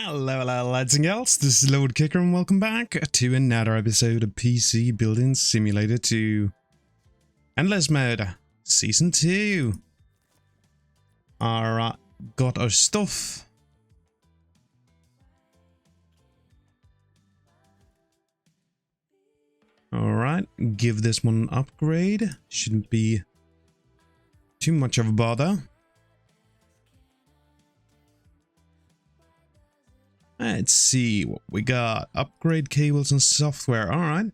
Hello, lads and gals, this is Lord Kicker and welcome back to another episode of PC Building Simulator 2 Endless Mode Season 2. Alright, got our stuff. Alright, give this one an upgrade. Shouldn't be too much of a bother. Let's see what we got. Upgrade cables and software. All right.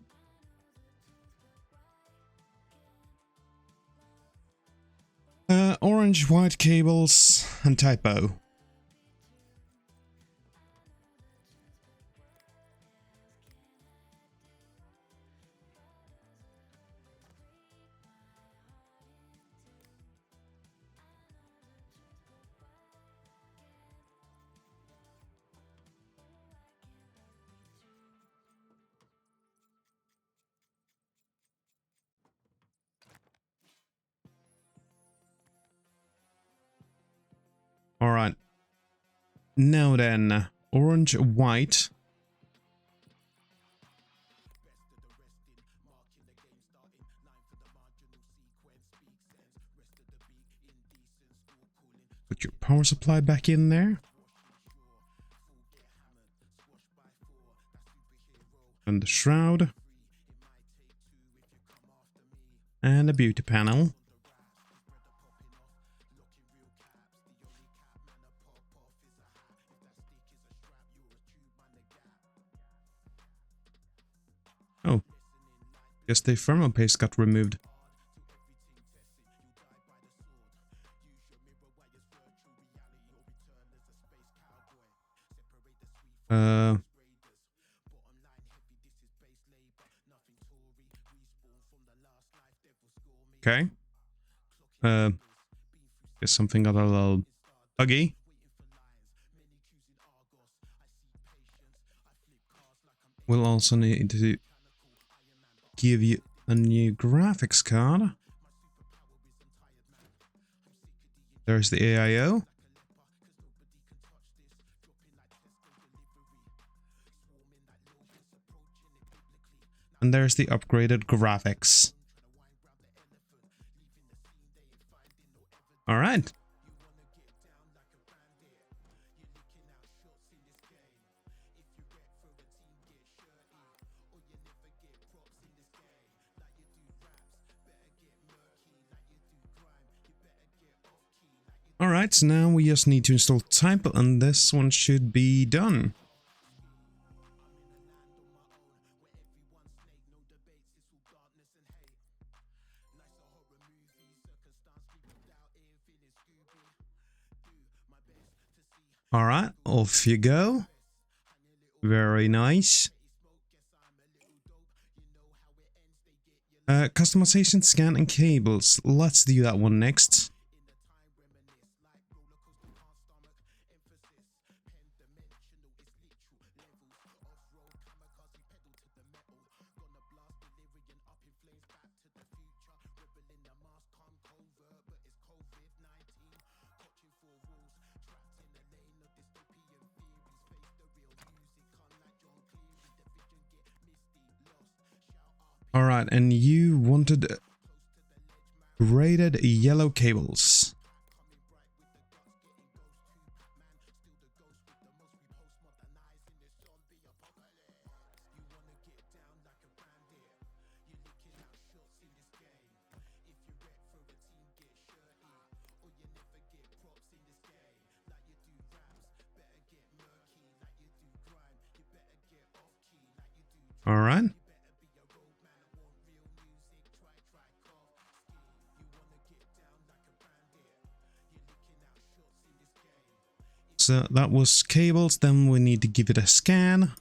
Orange, white cables and typo. All right. Now then, orange, white. Put your power supply back in there. And the shroud. And a beauty panel. Oh, guess the thermal paste got removed. Okay. Guess something got a little buggy. We'll also need to give you a new graphics card. There's the AIO. And there's the upgraded graphics. All right. Alright, so now we just need to install typo and this one should be done. Alright, off you go. Very nice. Customization, scan and cables. Let's do that one next. Alright, and you wanted braided yellow cables. Alright. So that was cables, then we need to give it a scan.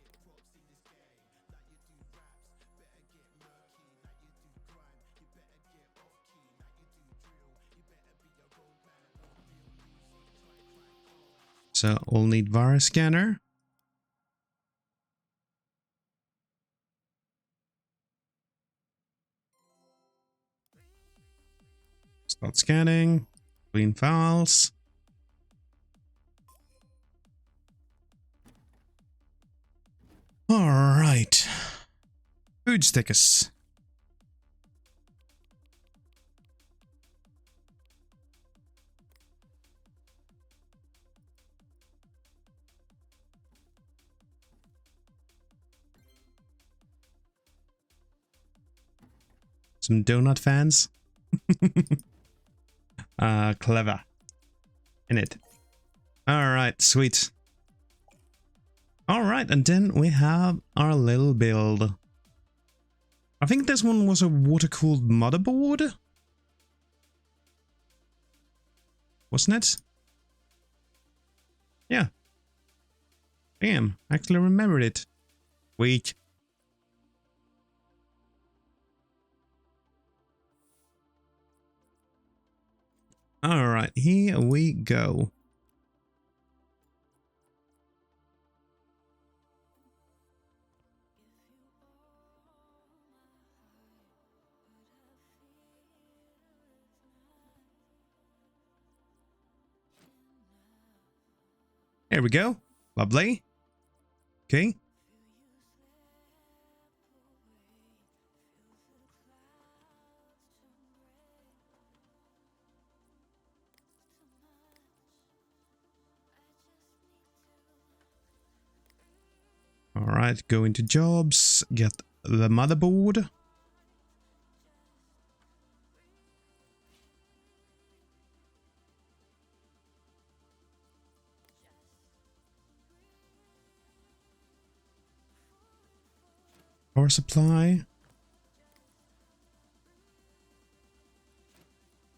So we'll need virus scanner. Start scanning, clean files. food stickers. Some donut fans. Clever. In it. Alright, sweet. Alright, and then we have our little build. I think this one was a water-cooled motherboard. Wasn't it? Yeah. Damn, I actually remembered it. Weak. Alright, here we go. There we go. Lovely. Okay. Alright, go into jobs, get the motherboard. Power supply.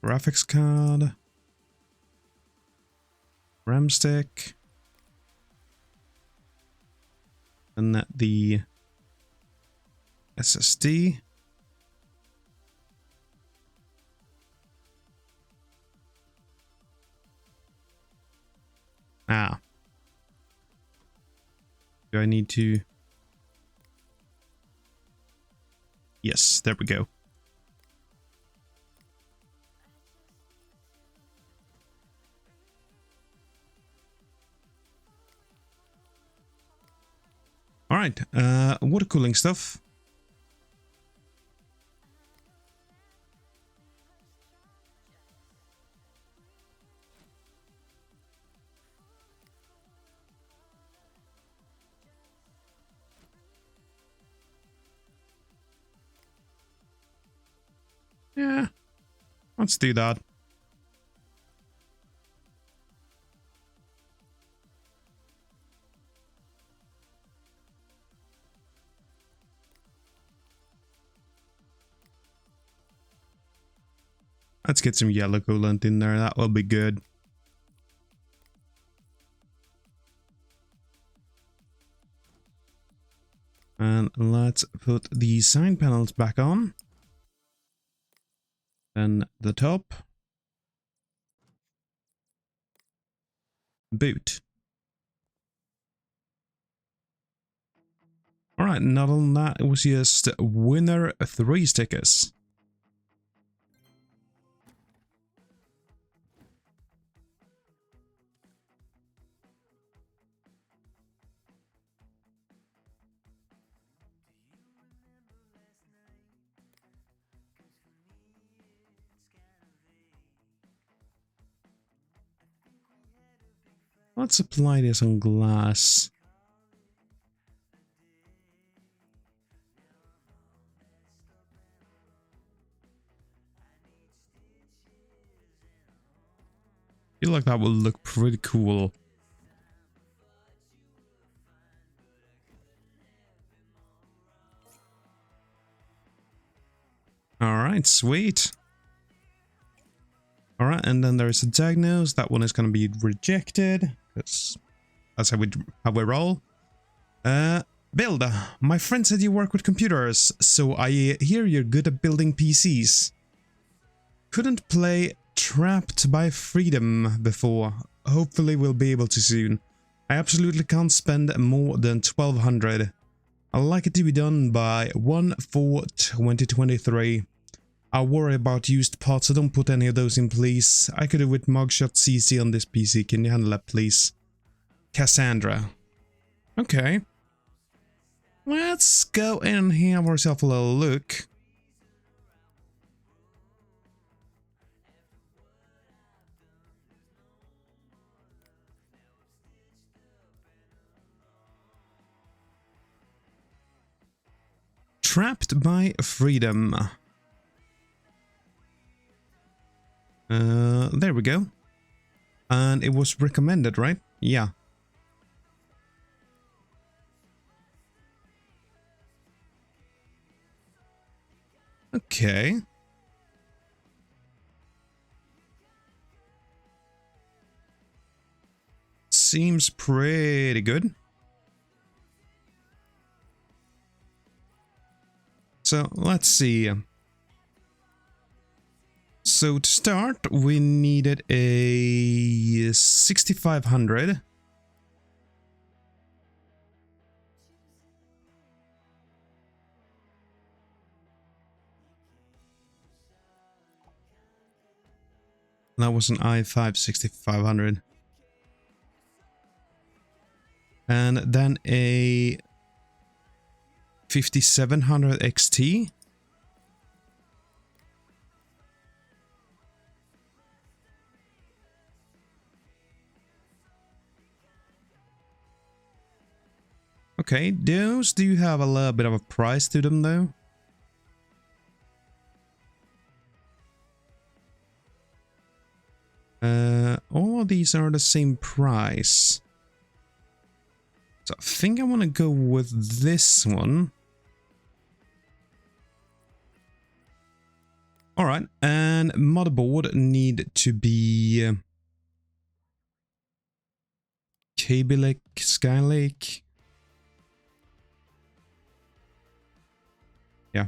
Graphics card. RAM stick. And the SSD. Ah. Do I need to... Yes, there we go. All right, water cooling stuff. Yeah, let's do that. Let's get some yellow coolant in there. That will be good. And let's put the sign panels back on. Then the top. Boot. Alright, not on that, it was just winner 3 stickers. Let's apply this on glass. I feel like that will look pretty cool. Alright, sweet. Alright, and then there's a diagnose. That one is going to be rejected. That's how we roll. Builder. My friend said you work with computers, so I hear you're good at building PCs. Couldn't play Trapped by Freedom before. Hopefully we'll be able to soon. I absolutely can't spend more than 1200. I'd like it to be done by 1/4/2023. I'll worry about used parts, so don't put any of those in, please. I could do with mugshot CC on this PC. Can you handle that, please? Cassandra. Okay. Let's go and have ourselves a little look. Trapped by freedom. There we go. And it was recommended, right? Yeah. Okay. Seems pretty good. So let's see. So to start, we needed a 6500. That was an i5 6500. And then a 5700 XT. Okay, those do have a little bit of a price to them though. All of these are the same price. So I think I want to go with this one. Alright, and motherboard need to be Kaby Skylake. Yeah.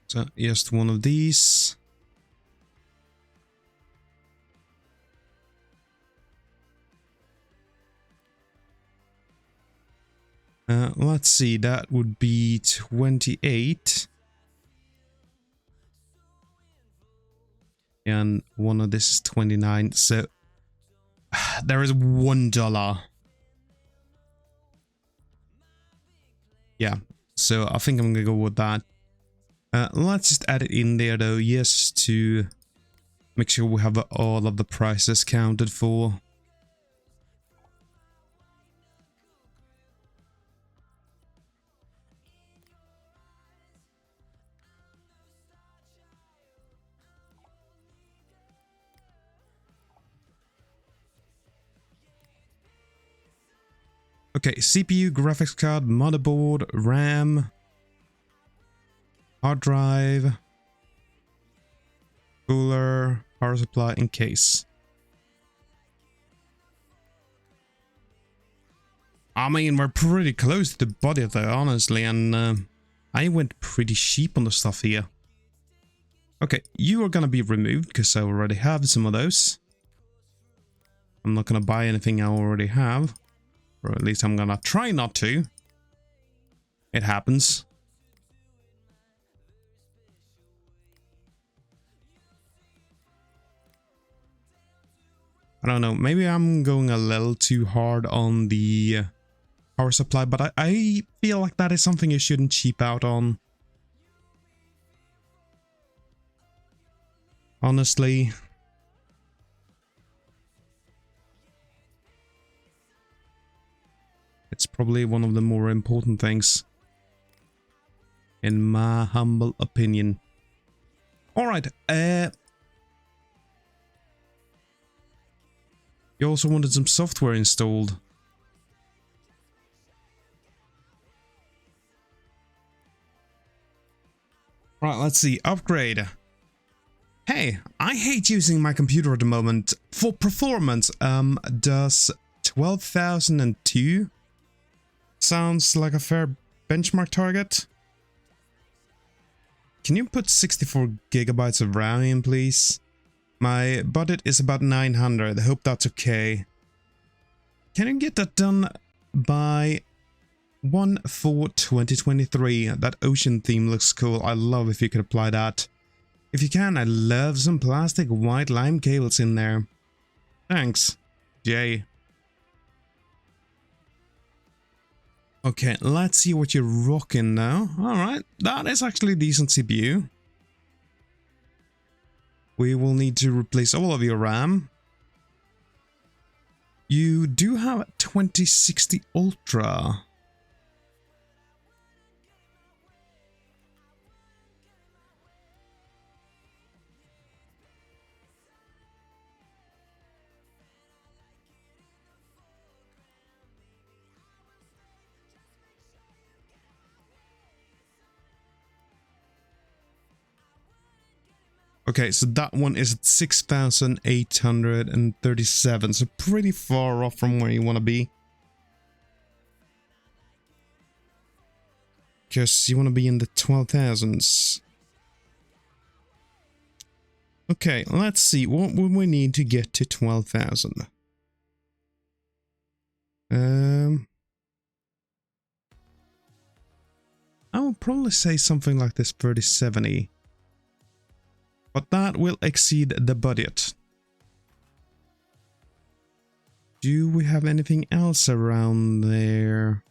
So just one of these. Let's see, that would be 28. And one of this is 29. So there is $1. Yeah, so I think I'm gonna go with that. Let's just add it in there though, just to make sure we have all of the prices counted for. Okay, CPU, graphics card, motherboard, RAM, hard drive, cooler, power supply, and case. I mean, we're pretty close to the body there, honestly, and I went pretty cheap on the stuff here. Okay, you are gonna be removed, because I already have some of those. I'm not gonna buy anything I already have. Or at least I'm gonna try not to. It happens. I don't know, maybe I'm going a little too hard on the power supply, but I feel like that is something you shouldn't cheap out on. Honestly. It's probably one of the more important things, in my humble opinion. Alright, you also wanted some software installed. Right, let's see, upgrade. Hey, I hate using my computer at the moment. For performance, does 12,002 sounds like a fair benchmark target? Can you put 64 gigabytes of RAM in, please? My budget is about 900. I hope that's okay. Can you get that done by 1/4/2023? That ocean theme looks cool. I love if you could apply that. If you can, I'd love some plastic white lime cables in there. Thanks, Jay. Okay, let's see what you're rocking now. Alright, that is actually a decent CPU. We will need to replace all of your RAM. You do have a 2060 Ultra. Okay, so that one is at 6,837, so pretty far off from where you want to be. Because you want to be in the 12,000s. Okay, let's see, what would we need to get to 12,000? I would probably say something like this 3070. But that will exceed the budget. Do we have anything else around there?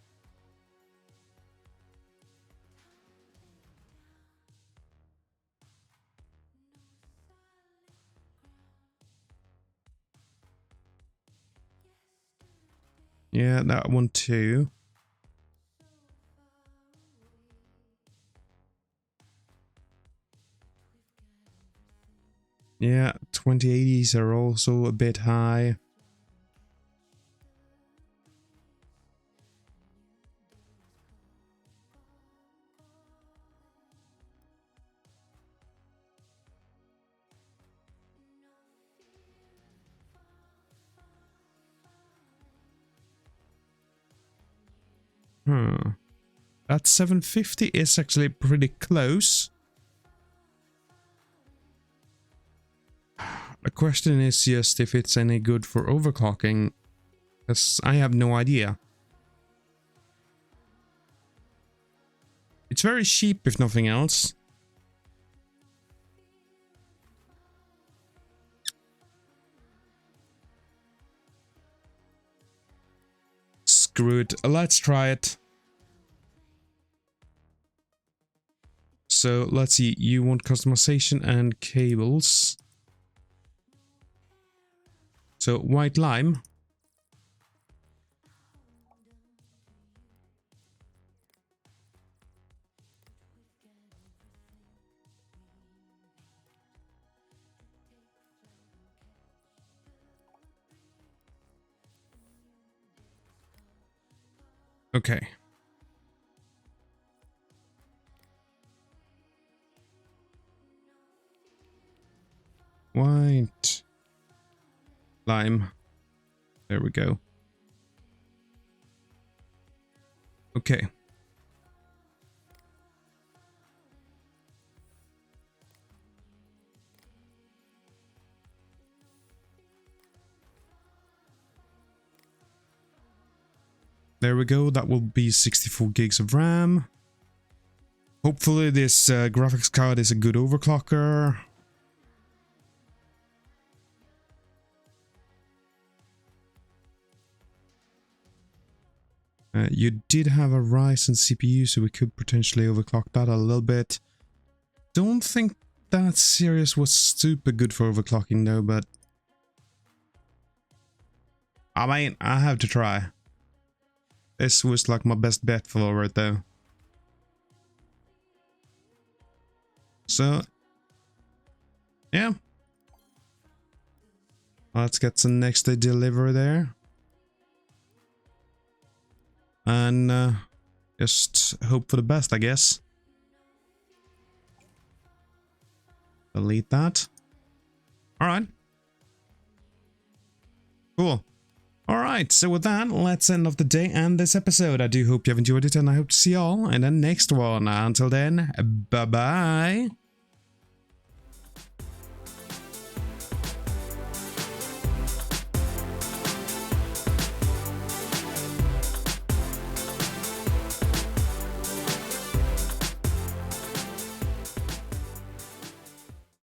Yeah, that one too. Yeah, 2080s are also a bit high. That 750 is actually pretty close. The question is just if it's any good for overclocking, because I have no idea. It's very cheap if nothing else. Screw it, let's try it. So let's see, you want customization and cables. So white lime. Okay. White lime. There we go. Okay. There we go. That will be 64 gigs of RAM. Hopefully this graphics card is a good overclocker. You did have a Ryzen CPU, so we could potentially overclock that a little bit. Don't think that series was super good for overclocking though, but I mean, I have to try. This was like my best bet for it though. So, yeah. Let's get some next day delivery there. And just hope for the best, I guess. Delete that. Alright. Cool. Alright, so with that, let's end off the day and this episode. I do hope you have enjoyed it, and I hope to see you all in the next one. Until then, bye-bye.